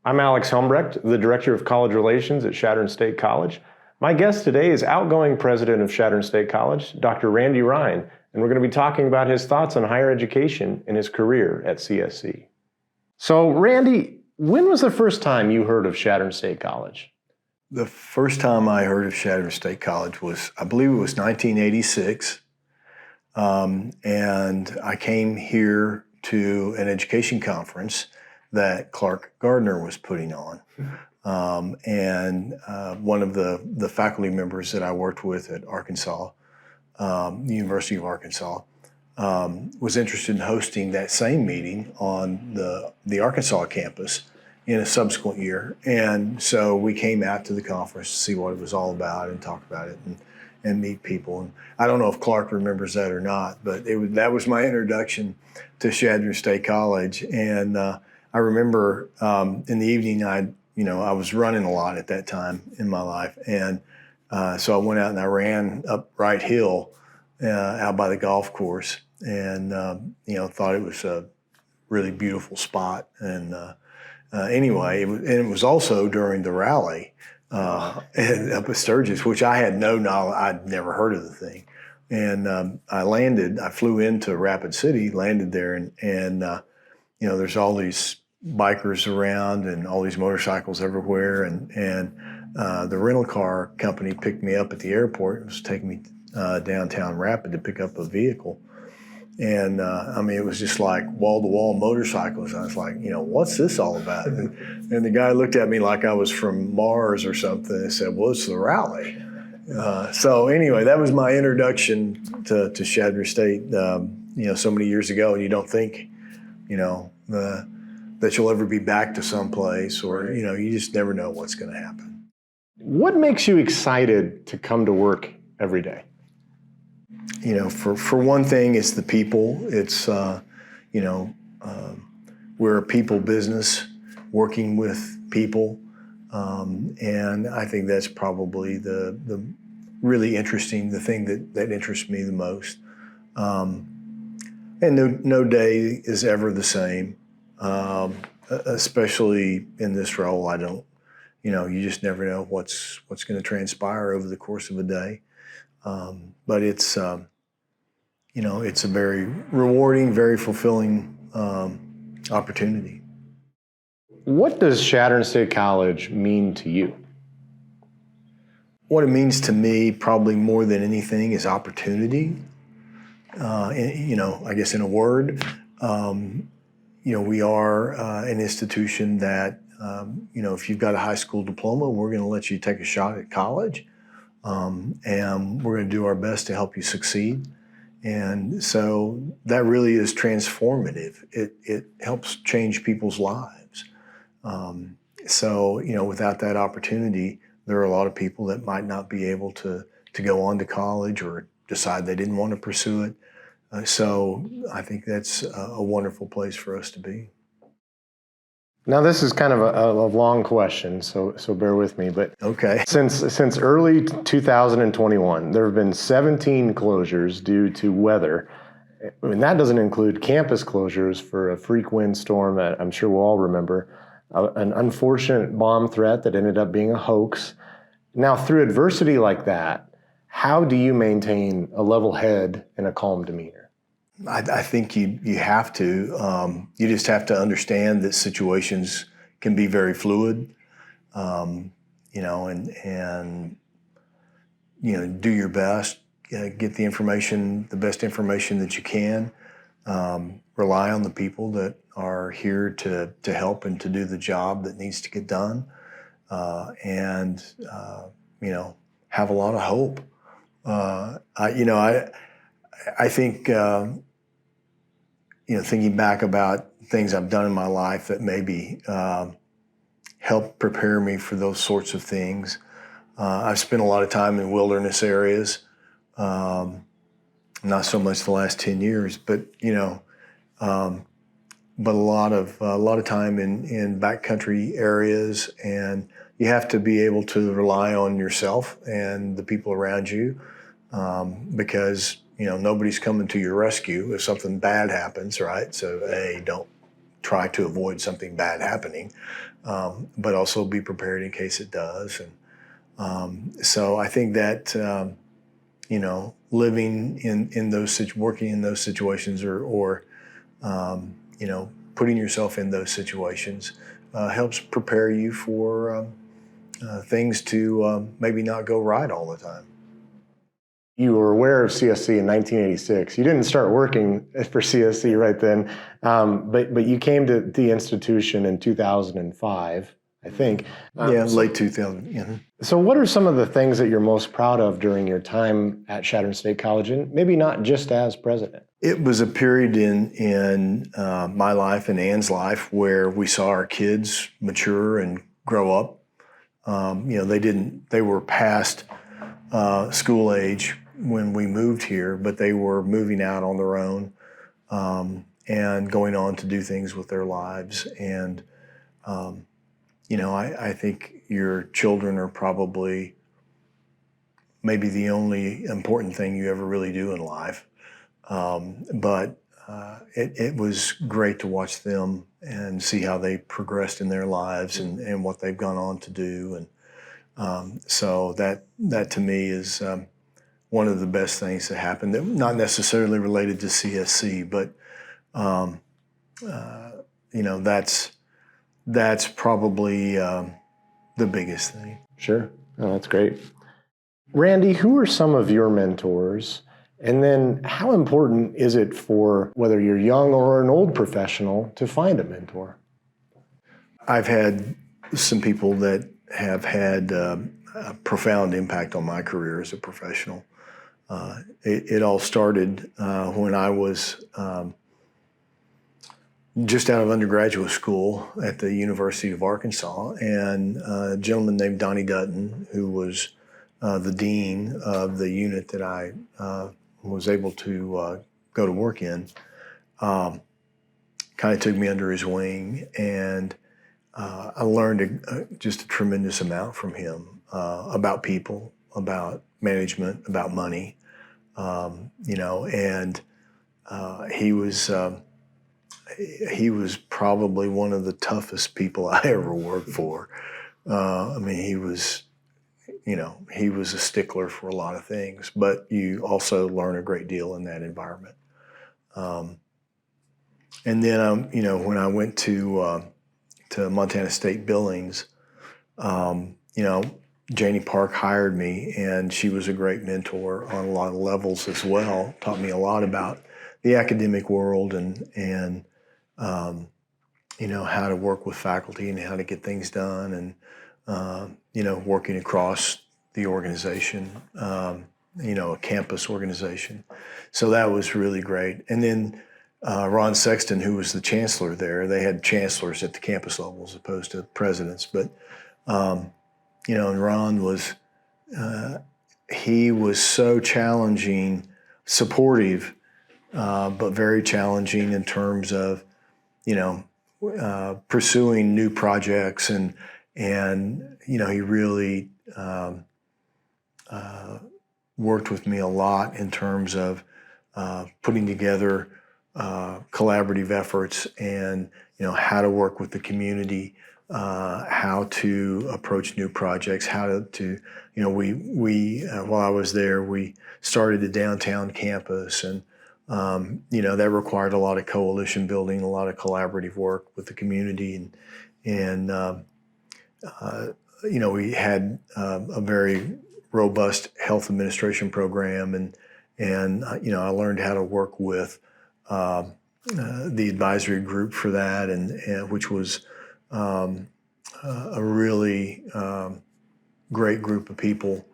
I'm Alex Helmbrecht, the Director of College Relations at Chadron State College. My guest today is outgoing President of Chadron State College, Dr. Randy Rhine, and we're going to be talking about his thoughts on higher education and his career at CSC. So, Randy, when was the first time you heard of Chadron State College? The first time I heard of Chadron State College was, I believe it was 1986. And I came here to an education conference that Clark Gardner was putting on. One of the faculty members that I worked with at Arkansas, the University of Arkansas, was interested in hosting that same meeting on the Arkansas campus in a subsequent year. And so we came out to the conference to see what it was all about and talk about it and meet people. And I don't know if Clark remembers that or not, but that was my introduction to Chadron State College. And I remember in the evening, I was running a lot at that time in my life. And so I went out and I ran up Wright Hill out by the golf course and, thought it was a really beautiful spot. And anyway, it was also during the rally up at Sturgis, which I had no knowledge. I'd never heard of the thing. And I flew into Rapid City, landed there, and there's all these bikers around and all these motorcycles everywhere. And the rental car company picked me up at the airport and was taking me downtown Rapid to pick up a vehicle. And it was just like wall-to-wall motorcycles. I was like, what's this all about? And the guy looked at me like I was from Mars or something and said, well, it's the rally. So anyway, that was my introduction to Chadron State, so many years ago. And you don't think, that you'll ever be back to someplace, or, you just never know what's going to happen. What makes you excited to come to work every day? For one thing, it's the people. It's, we're a people business working with people. And I think that's probably the really interesting, the thing that interests me the most. And no day is ever the same, especially in this role. I don't, you just never know what's going to transpire over the course of a day. But it's, it's a very rewarding, very fulfilling opportunity. What does Chadron State College mean to you? What it means to me, probably more than anything, is opportunity. I guess in a word, we are an institution that, if you've got a high school diploma, we're going to let you take a shot at college. And we're going to do our best to help you succeed. And so that really is transformative. It helps change people's lives. Without that opportunity, there are a lot of people that might not be able to go on to college or decide they didn't want to pursue it. So I think that's a wonderful place for us to be. Now, this is kind of a long question, so bear with me. But okay, since early 2021, there have been 17 closures due to weather. And that doesn't include campus closures for a freak windstorm that I'm sure we'll all remember, an unfortunate bomb threat that ended up being a hoax. Now, through adversity like that, how do you maintain a level head and a calm demeanor? I think you have to. You just have to understand that situations can be very fluid, and do your best, get the best information that you can. Rely on the people that are here to help and to do the job that needs to get done, and have a lot of hope. I think, thinking back about things I've done in my life that maybe helped prepare me for those sorts of things. I've spent a lot of time in wilderness areas, not so much the last 10 years, but a lot of time in backcountry areas, and you have to be able to rely on yourself and the people around you, because nobody's coming to your rescue if something bad happens, right? So don't try to avoid something bad happening, but also be prepared in case it does. And so I think that living in those working in those situations, or putting yourself in those situations helps prepare you for things to maybe not go right all the time. You were aware of CSC in 1986. You didn't start working for CSC right then, but you came to the institution in 2005, I think. Late 2000. Yeah. So what are some of the things that you're most proud of during your time at Chadron State College, and maybe not just as president? It was a period in my life and Ann's life where we saw our kids mature and grow up. They were past school age when we moved here, but they were moving out on their own and going on to do things with their lives. And, I think your children are probably maybe the only important thing you ever really do in life. But it was great to watch them and see how they progressed in their lives and what they've gone on to do. And so that to me is one of the best things that happened. That not necessarily related to CSC, but that's probably the biggest thing. Sure. Oh, that's great. Randy, who are some of your mentors? And then how important is it for whether you're young or an old professional to find a mentor? I've had some people that have had a profound impact on my career as a professional. It all started when I was just out of undergraduate school at the University of Arkansas, and a gentleman named Donnie Dutton, who was the dean of the unit that I was able to go to work in, kind of took me under his wing, and I learned just a tremendous amount from him about people, about management, about money, and he was probably one of the toughest people I ever worked for. He was a stickler for a lot of things, but you also learn a great deal in that environment. And then, when I went to Montana State Billings, Janie Park hired me, and she was a great mentor on a lot of levels as well. Taught me a lot about the academic world and how to work with faculty and how to get things done, and working across the organization, a campus organization. So that was really great. And then Ron Sexton, who was the chancellor there, they had chancellors at the campus level as opposed to presidents. But and Ron was he was so challenging, supportive, but very challenging in terms of pursuing new projects, and he really worked with me a lot in terms of putting together collaborative efforts, and how to work with the community, how to approach new projects, how to we while I was there, we started the downtown campus, and that required a lot of coalition building, a lot of collaborative work with the community, and we had a very robust health administration program, and I learned how to work with the advisory group for that, and which was a really great group of people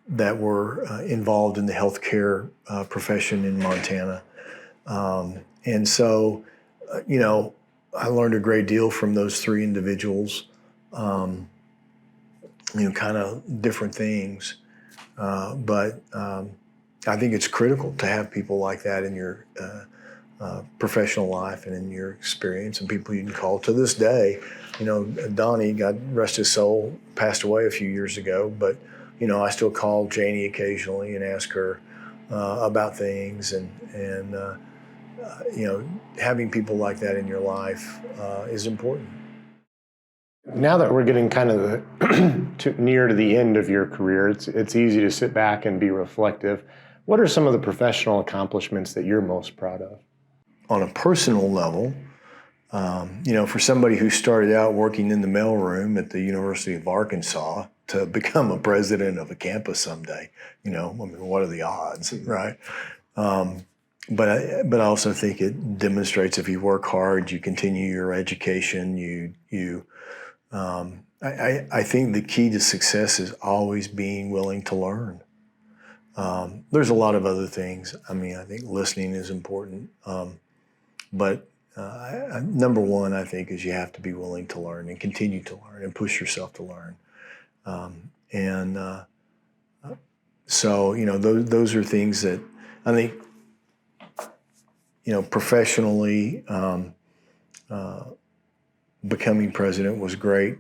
that were involved in the healthcare profession in Montana. And so, I learned a great deal from those three individuals, kind of different things. But I think it's critical to have people like that in your professional life and in your experience, and people you can call. To this day, Donnie, God rest his soul, passed away a few years ago, but I still call Janie occasionally and ask her about things, and having people like that in your life is important. Now that we're getting kind of near to the end of your career, it's easy to sit back and be reflective. What are some of the professional accomplishments that you're most proud of? On a personal level, for somebody who started out working in the mailroom at the University of Arkansas to become a president of a campus someday, what are the odds, right? But I also think it demonstrates if you work hard, you continue your education, I think the key to success is always being willing to learn. There's a lot of other things. I think listening is important. But number one, I think, is you have to be willing to learn and continue to learn and push yourself to learn. So, those are things that I think, professionally, becoming president was great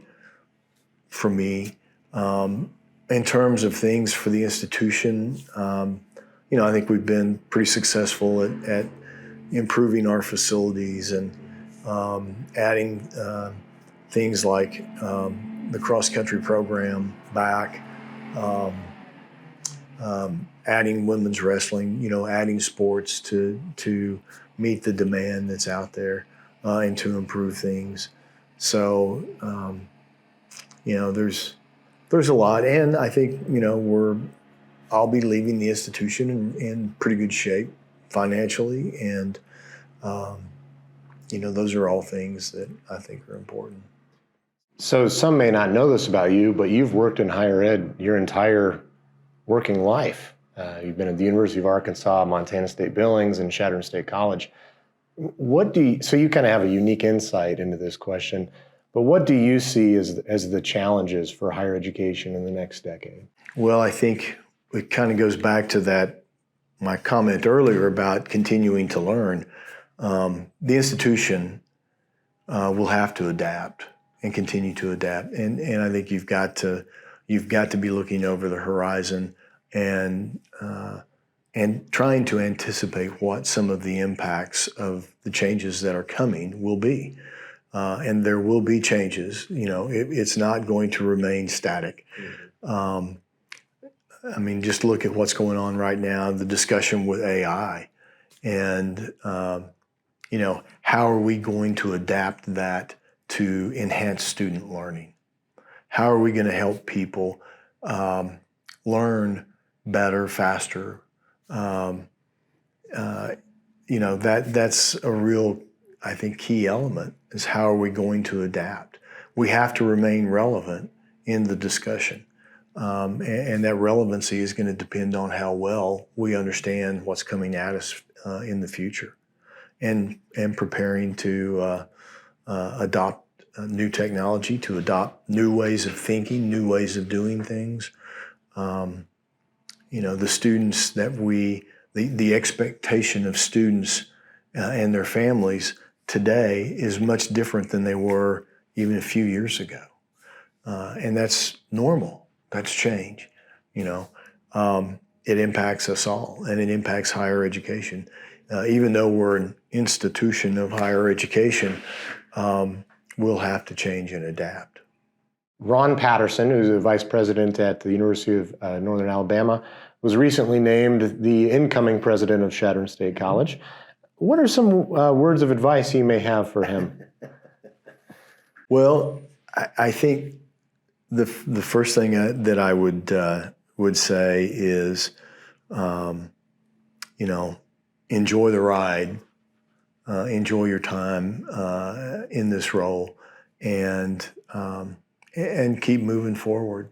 for me. In terms of things for the institution, I think we've been pretty successful at improving our facilities and adding things like the cross-country program back, adding women's wrestling, adding sports to meet the demand that's out there and to improve things. So, there's a lot, and I think I'll be leaving the institution in pretty good shape financially, and those are all things that I think are important. So some may not know this about you, but you've worked in higher ed your entire working life. You've been at the University of Arkansas, Montana State Billings, and Chadron State College. So you kind of have a unique insight into this question, but what do you see as the challenges for higher education in the next decade? Well, I think it kind of goes back to my comment earlier about continuing to learn. The institution will have to adapt and continue to adapt, and I think you've got to be looking over the horizon and trying to anticipate what some of the impacts of the changes that are coming will be. And there will be changes. It's not going to remain static. Just look at what's going on right now, the discussion with AI, and how are we going to adapt that to enhance student learning? How are we going to help people learn better, faster? That's a real, I think, key element, is how are we going to adapt? We have to remain relevant in the discussion. And that relevancy is going to depend on how well we understand what's coming at us in the future, and preparing to adopt new technology, to adopt new ways of thinking, new ways of doing things. The students the expectation of students and their families today is much different than they were even a few years ago. And that's normal. That's change. It impacts us all, and it impacts higher education. Even though we're an institution of higher education, we'll have to change and adapt. Ron Patterson, who's a vice president at the University of Northern Alabama, was recently named the incoming president of Chadron State College. What are some words of advice you may have for him? Well, I think the first thing that I would say is, enjoy the ride, enjoy your time in this role, and keep moving forward.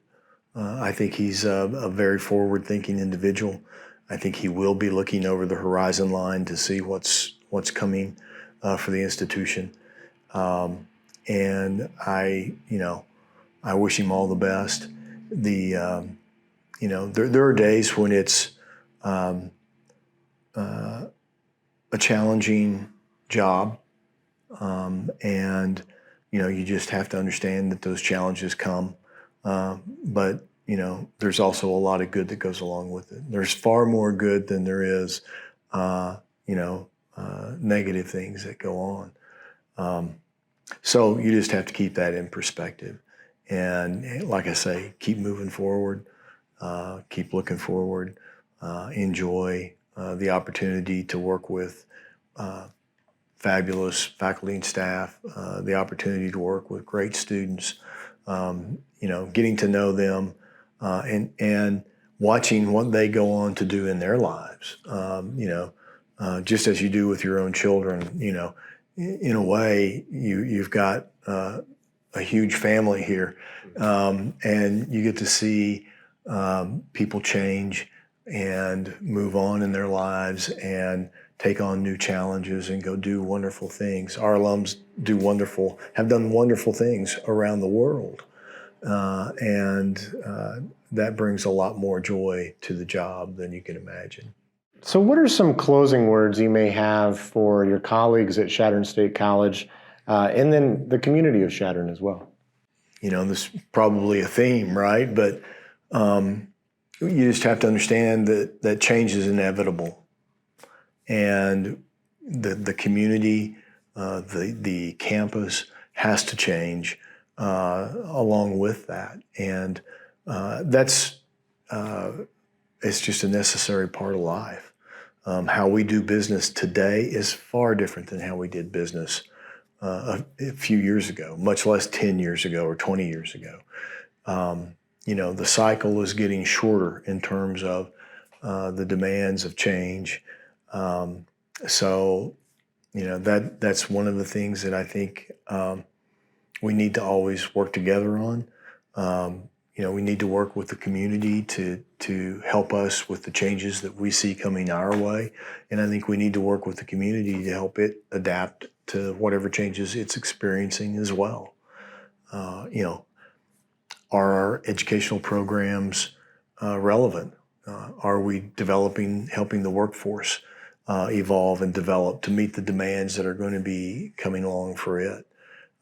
I think he's a very forward-thinking individual. I think he will be looking over the horizon line to see what's coming for the institution. And I wish him all the best. There are days when it's a challenging job, and you just have to understand that those challenges come. But there's also a lot of good that goes along with it. There's far more good than there is, negative things that go on. So you just have to keep that in perspective. And like I say, keep moving forward, keep looking forward, enjoy the opportunity to work with fabulous faculty and staff, the opportunity to work with great students, getting to know them, and watching what they go on to do in their lives. Just as you do with your own children, in a way, you've got a huge family here, and you get to see people change and move on in their lives and take on new challenges and go do wonderful things. Our alums have done wonderful things around the world, and that brings a lot more joy to the job than you can imagine. So what are some closing words you may have for your colleagues at Chadron State College, and then the community of Chadron as well? This is probably a theme, right? But you just have to understand that change is inevitable. And the community, the campus has to change along with that. And that's it's just a necessary part of life. How we do business today is far different than how we did business a few years ago, much less 10 years ago or 20 years ago. The cycle is getting shorter in terms of the demands of change. So that's one of the things that I think we need to always work together on. We need to work with the community to help us with the changes that we see coming our way. And I think we need to work with the community to help it adapt to whatever changes it's experiencing as well. Are our educational programs relevant? Are we helping the workforce evolve and develop to meet the demands that are going to be coming along for it?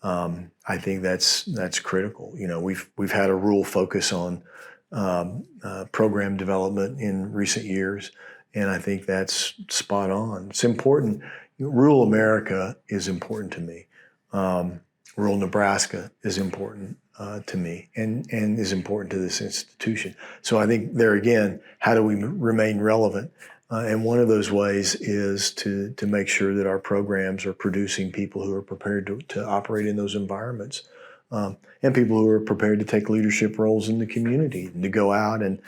I think that's critical. We've had a real focus on program development in recent years, and I think that's spot on. It's important. Rural America is important to me. Rural Nebraska is important to me, and is important to this institution. So I think there again, how do we remain relevant? And one of those ways is to make sure that our programs are producing people who are prepared to operate in those environments, and people who are prepared to take leadership roles in the community, and to go out and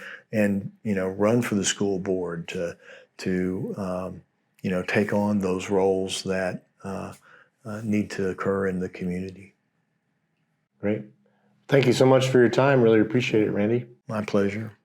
run for the school board, to take on those roles that need to occur in the community. Great. Thank you so much for your time. Really appreciate it, Randy. My pleasure.